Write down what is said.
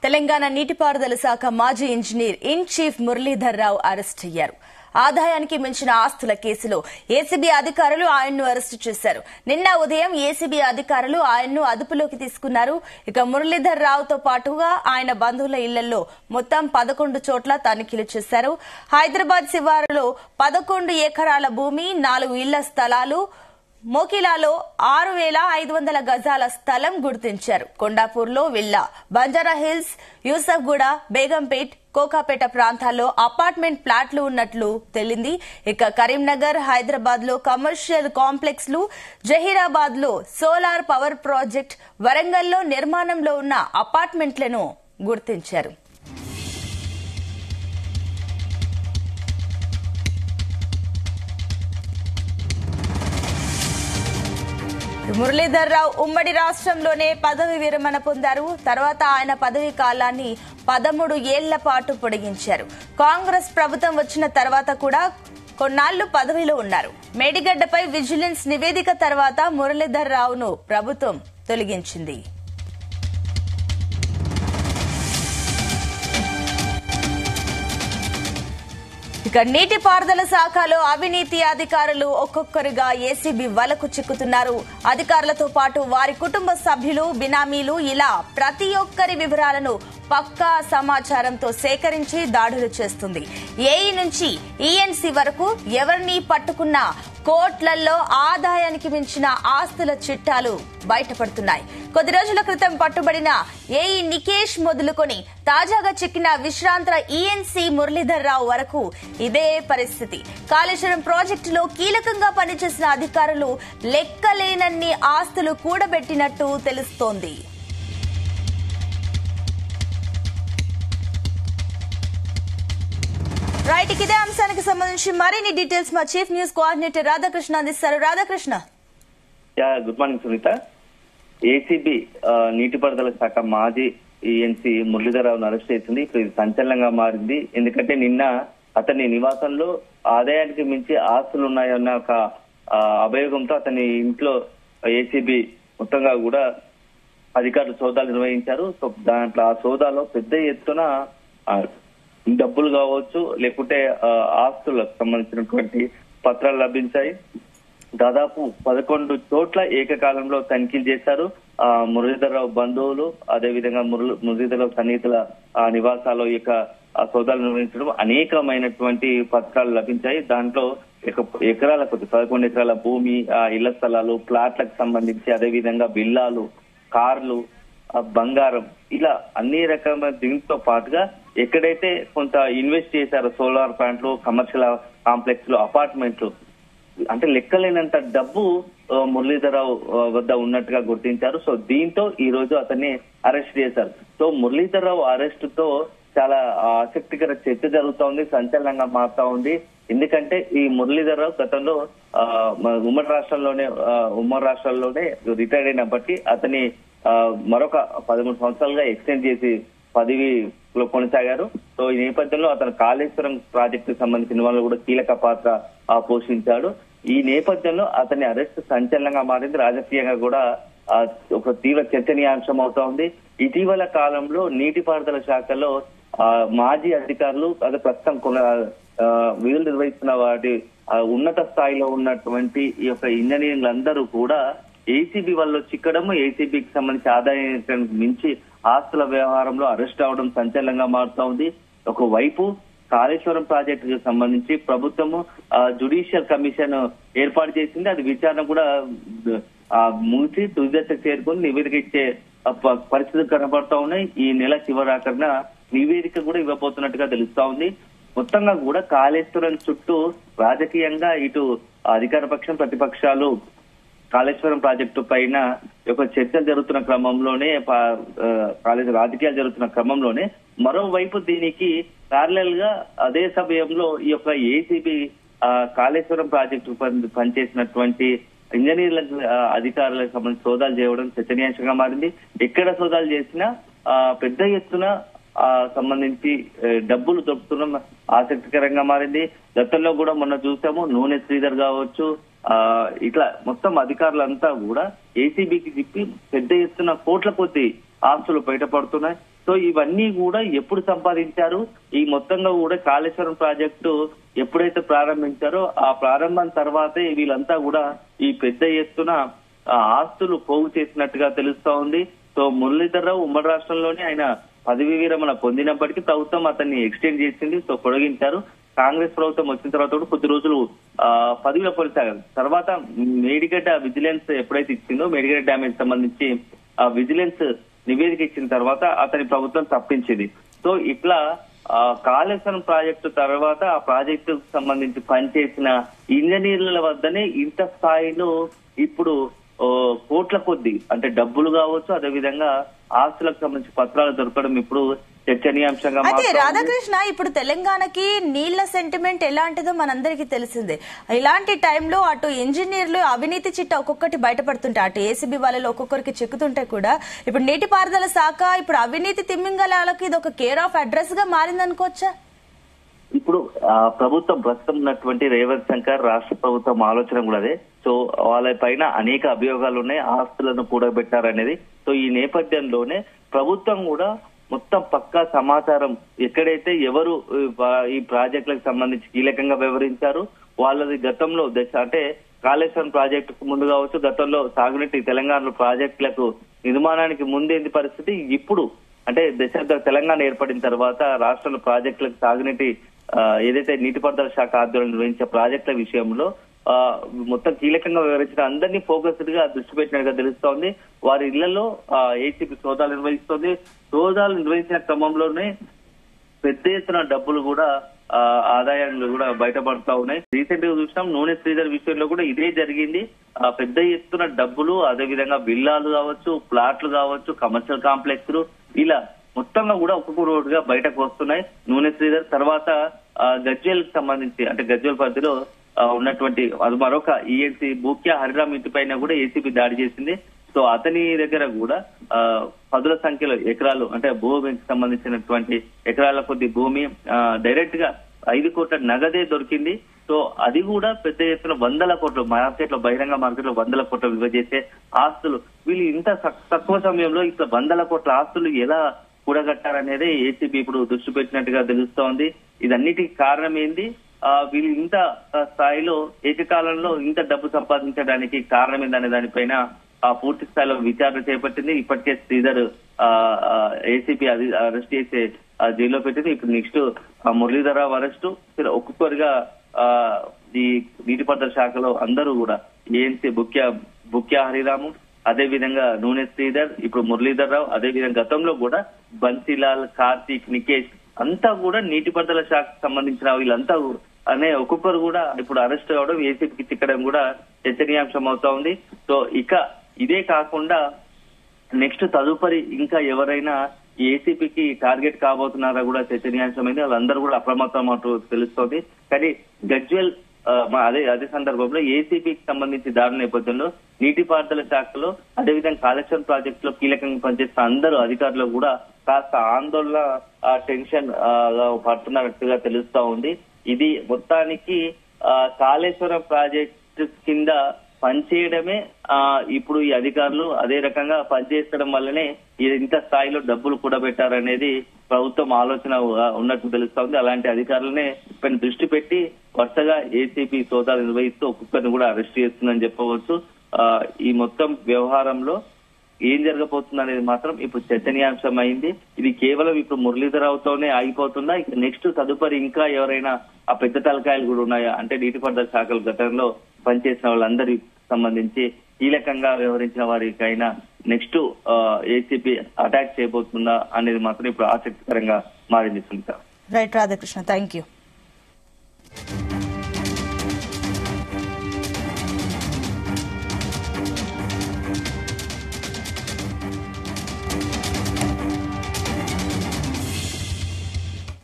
తెలంగాణ నీటిపారుదల శాఖ మాజీ engineer in chief Muralidhar Rao arrest అయ్యారు. ఆదాయానికి మించిన ఆస్తుల కేసులో ఏసీబీ అధికారులు ఆయన్ను అరెస్టు చేశారు. నిన్న ఉదయం ఏసీబీ అధికారులు ఆయన్ను అదుపులోకి తీసుకున్నారు. ఇక మురళీధర్ రావుతో పాటుగా ఆయన బంధువుల ఇళ్లలో మొత్తం 11 చోట్ల తనిఖీలు చేశారు. హైదరాబాద్ శివారులో 11 ఎకరాల భూమి, 4 ఇళ్ల స్థలాలు, మోకిలాలో 6,500 గజాల స్థలం గుర్తించారు. కొండాపూర్లో విల్లా, బంజారాహిల్స్, యూసఫ్గూడ, బేగంపేట్, కోకాపేట ప్రాంతాల్లో అపార్ట్మెంట్ ఫ్లాట్లు ఉన్నట్లు తేలింది. ఇక కరీంనగర్, హైదరాబాద్ లో కమర్షియల్ కాంప్లెక్స్ లు, జహీరాబాద్ లో సోలార్ పవర్ ప్రాజెక్ట్, వరంగల్లో నిర్మాణంలో ఉన్న అపార్ట్మెంట్లను గుర్తించారు. మురళీధర్ రావు ఉమ్మడి రాష్ట్రంలోనే పదవి విరమణ పొందారు. తర్వాత ఆయన పదవీ కాలాన్ని 13 ఏళ్ల పాటు పొడిగించారు. కాంగ్రెస్ ప్రభుత్వం వచ్చిన తర్వాత కూడా కొన్నాళ్లు పదవిలో ఉన్నారు. మేడిగడ్డపై విజిలెన్స్ నివేదిక తర్వాత మురళీధర్ రావును ప్రభుత్వం తొలగించింది. ఇక నీటిపారుదల శాఖలో అవినీతి అధికారులు ఒక్కొక్కరుగా ఏసీబీ వలకు చిక్కుతున్నారు. అధికారులతో పాటు వారి కుటుంబ సభ్యులు, బినామీలు, ఇలా ప్రతి ఒక్కరి వివరాలను పక్కా సమాచారంతో సేకరించి దాడులు చేస్తుంది. ఏఈ నుంచి ఈఎన్సీ వరకు ఎవరిని పట్టుకున్నా కోట్లల్లో ఆదాయానికి మించిన ఆస్తుల చిట్టాలు బయటపడుతున్నాయి. కొద్ది రోజుల క్రితం పట్టుబడిన ఏఈ నికేష్ మొదలుకొని తాజాగా చిక్కిన విశ్రాంత ఈఎన్సీ మురళీధర్ రావు వరకు ఇదే పరిస్థితి. కాళేశ్వరం ప్రాజెక్టులో కీలకంగా పనిచేసిన అధికారులు లెక్కలేనన్ని ఆస్తులు కూడబెట్టినట్టు తెలుస్తోంది. రైట్, ఇదే అంశానికి సంబంధించి మరిన్ని డీటెయిల్స్ మా చీఫ్ న్యూస్ కోఆర్డినేటర్ రాధాకృష్ణ అందిస్తారు. Radhakrishna. Good morning Sunitha. ACB నీటిపారుదల శాఖ మాజీ ఈఎన్సీ మురళీధర్ రావును అరెస్ట్ చేసింది. ఇప్పుడు ఇది సంచలనంగా మారింది. ఎందుకంటే నిన్న అతని నివాసంలో ఆదాయానికి మించి ఆస్తులు ఉన్నాయన్న ఒక అభియోగంతో అతని ఇంట్లో ఏసీబీ మొత్తంగా కూడా అధికారులు సోదాలు నిర్వహించారు. సో దాంట్లో ఆ సోదాలో పెద్ద ఎత్తున డబ్బులు కావచ్చు, లేకుంటే ఆస్తులకు సంబంధించినటువంటి పత్రాలు లభించాయి. దాదాపు 11 చోట్ల ఏకకాలంలో తనిఖీలు చేశారు. మురళీధర్ రావు బంధువులు, అదేవిధంగా మురళీధర్ రావు సన్నిహితుల నివాసాల్లో ఈ యొక్క సోదాలు నిర్వహించడం అనేకమైనటువంటి పత్రాలు లభించాయి. దాంట్లో ఎకరాల కొద్ది 11 ఎకరాల భూమి, ఇళ్ల స్థలాలు, ప్లాట్లకు సంబంధించి, అదేవిధంగా విల్లాలు, కార్లు, బంగారం, ఇలా అన్ని రకాల దీంతో పాటుగా ఎక్కడైతే కొంత ఇన్వెస్ట్ చేశారో సోలార్ ప్లాంట్లు, కమర్షియల్ కాంప్లెక్స్ లు, అపార్ట్మెంట్లు, అంటే లెక్కలేనంత డబ్బు మురళీధర్ రావు వద్ద ఉన్నట్టుగా గుర్తించారు. సో దీంతో ఈ రోజు అతన్ని అరెస్ట్ చేశారు. సో మురళీధర్ రావు అరెస్ట్ తో చాలా ఆసక్తికర చర్చ జరుగుతోంది, సంచలనంగా మారుతా ఉంది. ఎందుకంటే ఈ మురళీధర్ రావు గతంలో ఉమ్మడి రాష్ట్రాల్లోనే రిటైర్డ్ అయినప్పటికీ అతని మరొక 13 సంవత్సరాలుగా ఎక్స్టెండ్ చేసి పదవిలో కొనసాగారు. సో ఈ నేపథ్యంలో అతను కాళేశ్వరం ప్రాజెక్టు సంబంధించిన వాళ్ళు కూడా కీలక పాత్ర పోషించాడు. ఈ నేపథ్యంలో అతని అరెస్ట్ సంచలనంగా మారింది. రాజకీయంగా కూడా ఒక తీవ్ర చర్చనీయాంశం అవుతా ఉంది. ఇటీవల కాలంలో నీటిపారుదల శాఖలో మాజీ అధికారులు, అదే ప్రస్తుతం విధులు నిర్వహిస్తున్న వాటి ఉన్నత స్థాయిలో ఉన్నటువంటి ఈ యొక్క ఇంజనీర్లందరూ కూడా ఏసీబీ వల్ల చిక్కడము, ఏసీబీకి సంబంధించి ఆదాయానికి మించి ఆస్తుల వ్యవహారంలో అరెస్ట్ అవడం సంచలనంగా మారుతా ఉంది. ఒకవైపు కాళేశ్వరం ప్రాజెక్టుకు సంబంధించి ప్రభుత్వము జ్యుడిషియల్ కమిషన్ ఏర్పాటు చేసింది. అది విచారణ కూడా ముగిసి తుది దశకు చేరుకుని నివేదిక ఇచ్చే పరిస్థితులు కనబడతా ఉన్నాయి. ఈ నెల చివరాఖరున నివేదిక కూడా ఇవ్వబోతున్నట్టుగా తెలుస్తా ఉంది. మొత్తంగా కూడా కాళేశ్వరం చుట్టూ రాజకీయంగా ఇటు అధికార పక్షం, ప్రతిపక్షాలు కాళేశ్వరం ప్రాజెక్టు పైన ఒక చర్చలు జరుగుతున్న క్రమంలోనే, రాజకీయాలు జరుగుతున్న క్రమంలోనే మరోవైపు దీనికి ప్యారలల్ గా అదే సమయంలో ఈ యొక్క ఏసీబీ కాళేశ్వరం ప్రాజెక్టు పనిచేసినటువంటి ఇంజనీర్ల అధికారులకు సంబంధించి సోదాలు చేయడం చర్చనీయాంశంగా మారింది. ఎక్కడ సోదాలు చేసినా పెద్ద ఎత్తున సంబంధించి డబ్బులు దొరుకుతున్న ఆసక్తికరంగా మారింది. గతంలో కూడా మొన్న చూసాము, నూనె శ్రీధర్ కావచ్చు, ఇట్లా మొత్తం అధికారులంతా కూడా ఏసీబీకి చెప్పి పెద్ద ఎత్తున కోట్ల కొద్ది ఆస్తులు బయటపడుతున్నాయి. సో ఇవన్నీ కూడా ఎప్పుడు సంపాదించారు, ఈ మొత్తంగా కూడా కాళేశ్వరం ప్రాజెక్టు ఎప్పుడైతే ప్రారంభించారో ఆ ప్రారంభం తర్వాతే వీళ్ళంతా కూడా ఈ పెద్ద ఎత్తున ఆస్తులు పోగు చేసినట్టుగా తెలుస్తా ఉంది. సో మురళీధర్ రావు ఉమ్మడి రాష్ట్రంలోనే ఆయన పదవి విరమణ పొందినప్పటికీ ప్రభుత్వం అతన్ని ఎక్స్టెండ్ చేసింది. సో పొడిగించారు. కాంగ్రెస్ ప్రభుత్వం వచ్చిన తర్వాత కూడా కొద్ది రోజులు పదవిలో కొనసాగారు. తర్వాత మేడిగడ్డ విజిలెన్స్ ఎప్పుడైతే ఇచ్చిందో మేడిగడ్డ డ్యామేజ్ సంబంధించి ఆ విజిలెన్స్ నివేదిక ఇచ్చిన తర్వాత అతని ప్రభుత్వం తప్పించింది. సో ఇట్లా కాళేశ్వరం ప్రాజెక్టు తర్వాత ఆ ప్రాజెక్టుకు సంబంధించి పనిచేసిన ఇంజనీర్ల వద్దనే ఇంత స్థాయిలో ఇప్పుడు కోట్ల కొద్ది అంటే డబ్బులు కావచ్చు, అదేవిధంగా ఆస్తులకు సంబంధించి పత్రాలు దొరకడం ఇప్పుడు చర్చనీయాంశంగా. అయితే రాధాకృష్ణ, ఇప్పుడు తెలంగాణకి నీళ్ల సెంటిమెంట్ ఎలాంటిదో మనందరికీ తెలిసిందే. ఇలాంటి టైంలో అటు ఇంజనీర్లు అవినీతి చిట్ట ఒక్కొక్కటి బయటపడుతుంటే, అటు ఏసీబీ వాళ్ళలో ఒక్కొక్కరికి చెక్కుతుంటే కూడా ఇప్పుడు నీటిపారుదల శాఖ ఇప్పుడు అవినీతి తిమ్మింగళాలకు ఇది ఒక కేర్ ఆఫ్ అడ్రస్ గా మారిందనుకోవచ్చా? ఇప్పుడు ప్రభుత్వం ప్రస్తుతం ఉన్నటువంటి రేవంత్ శంకర్ రాష్ట్ర ప్రభుత్వం ఆలోచన కూడా అదే. సో వాళ్ళ పైన అనేక అభియోగాలు ఉన్నాయి, ఆస్తులను కూడబెట్టారనేది. సో ఈ నేపథ్యంలోనే ప్రభుత్వం కూడా మొత్తం పక్కా సమాచారం ఎక్కడైతే ఎవరు ఈ ప్రాజెక్టులకు సంబంధించి కీలకంగా వ్యవహరించారు, వాళ్ళది గతంలో అంటే కాళేశ్వరం ప్రాజెక్టుకు ముందు కావచ్చు, గతంలో సాగునీటి తెలంగాణలో ప్రాజెక్టులకు నిర్మాణానికి ముందేంది పరిస్థితి, ఇప్పుడు అంటే దశాబ్ద తెలంగాణ ఏర్పడిన తర్వాత రాష్ట్రంలో ప్రాజెక్టులకు సాగునీటి ఏదైతే నీటిపారుదల శాఖ ఆధ్వర్యంలో నిర్వహించే ప్రాజెక్టుల విషయంలో మొత్తం కీలకంగా వివరించిన అందరినీ ఫోకస్డ్ గా దృష్టి పెట్టినట్టుగా తెలుస్తోంది. వారి ఇళ్లలో ఏసీబీ సోదాలు నిర్వహిస్తోంది. సోదాలు నిర్వహించిన క్రమంలోనే పెద్ద ఎత్తున డబ్బులు కూడా ఆదాయాలు కూడా బయటపడుతూ ఉన్నాయి. రీసెంట్ గా చూసినాం నూనె శ్రీధర్ విషయంలో కూడా ఇదే జరిగింది. పెద్ద ఎత్తున డబ్బులు, అదేవిధంగా విల్లాలు కావచ్చు, ప్లాట్లు కావచ్చు, కమర్షియల్ కాంప్లెక్స్లు ఇలా మొత్తంగా కూడా ఒక్కొక్క రోడ్డుగా బయటకు వస్తున్నాయి. నూనె శ్రీధర్ తర్వాత గజ్వేల్ కి సంబంధించి అంటే గజ్వేల్ పరిధిలో ఉన్నటువంటి అది మరొక ఈఎన్సీ బూక్యా హరిరామ్ ఇంటి పైన కూడా ఏసీబీ దాడి చేసింది. సో అతని దగ్గర కూడా పదుల సంఖ్యలో ఎకరాలు అంటే భూమికి సంబంధించినటువంటి ఎకరాల కొద్ది భూమి డైరెక్ట్ గా 5 కోట్ల నగదే దొరికింది. సో అది కూడా పెద్ద ఎత్తున 100 కోట్లు మార్కెట్ లో బహిరంగ మార్కెట్ లో 100 కోట్లు విలువ చేసే ఆస్తులు. వీళ్ళు ఇంత తక్కువ సమయంలో ఇట్లా 100 కోట్ల ఆస్తులు ఎలా కూడగట్టారనేది ఏసీబీ ఇప్పుడు దృష్టి పెట్టినట్టుగా తెలుస్తోంది. ఇదన్నిటికీ కారణం ఏంది, వీళ్ళు ఇంత స్థాయిలో ఏకకాలంలో ఇంత డబ్బు సంపాదించడానికి కారణం ఏందనే దానిపైన పూర్తి స్థాయిలో విచారణ చేపట్టింది. ఇప్పటికే శ్రీధర్ ఏసీపీ అరెస్ట్ చేసి జైల్లో పెట్టింది. ఇప్పుడు నెక్స్ట్ మురళీధర్ రావు అరెస్టు ఒక్కొక్కరిగా ఈ నీటిపారుదల శాఖలో అందరూ కూడా ఏఎన్సీ బుక్యా హరిరాము, అదే విధంగా నూనె శ్రీధర్, ఇప్పుడు మురళీధర్ రావు, అదే విధంగా గతంలో కూడా బన్సీలాల్, కార్తీక్, నికేష్ అంతా కూడా నీటిపారుదల శాఖకు సంబంధించిన వీళ్ళంతా అనే ఒక్కొక్కరు కూడా ఇప్పుడు అరెస్ట్ కావడం, ఏసీపీకి చిక్కడం కూడా చర్చనీయాంశం అవుతా ఉంది. సో ఇక ఇదే కాకుండా నెక్స్ట్ తదుపరి ఇంకా ఎవరైనా ఏసీపీకి టార్గెట్ కాబోతున్నారా కూడా చర్చనీయాంశమైంది. వాళ్ళందరూ కూడా అప్రమత్తం అంటూ తెలుస్తోంది. కానీ గజ్వేల్ అదే సందర్భంలో ఏసీబీకి సంబంధించి దాడి నేపథ్యంలో నీటిపారుదల శాఖలో అదేవిధంగా కాళేశ్వరం ప్రాజెక్టు లో కీలకంగా పనిచేస్తున్న అందరూ అధికారులు కూడా కాస్త ఆందోళన టెన్షన్ పడుతున్నట్టుగా తెలుస్తా ఉంది. ఇది మొత్తానికి కాళేశ్వరం ప్రాజెక్టు కింద పనిచేయడమే ఇప్పుడు ఈ అధికారులు అదే రకంగా పనిచేయడం వల్లనే ఇంత స్థాయిలో డబ్బులు కూడబెట్టారనేది ప్రభుత్వం ఆలోచన ఉన్నట్టు తెలుస్తా ఉంది. అలాంటి అధికారులనే పైన దృష్టి పెట్టి వరుసగా ఏసీపీ సోదాలు నిర్వహిస్తూ ఒక్కొక్కరిని కూడా అరెస్ట్ చేస్తుందని చెప్పవచ్చు. ఈ మొత్తం వ్యవహారంలో ఏం జరగబోతుంది అనేది మాత్రం ఇప్పుడు చర్చనీయాంశం అయింది. ఇది కేవలం ఇప్పుడు మురళీధర్ రావుతోనే ఆగిపోతుందా, ఇక నెక్స్ట్ తదుపరి ఇంకా ఎవరైనా ఆ పెద్ద తలకాయలు కూడా ఉన్నాయా అంటే నీటిపారుదల శాఖలు గతంలో పనిచేసిన వాళ్ళందరి సంబంధించి కీలకంగా వ్యవహరించిన వారికైనా నెక్స్ట్ ఏసీపీ అటాక్ చేయబోతుందా అనేది మాత్రం ఇప్పుడు ఆసక్తికరంగా మారింది. Sunitha. Right Radhakrishna, thank you.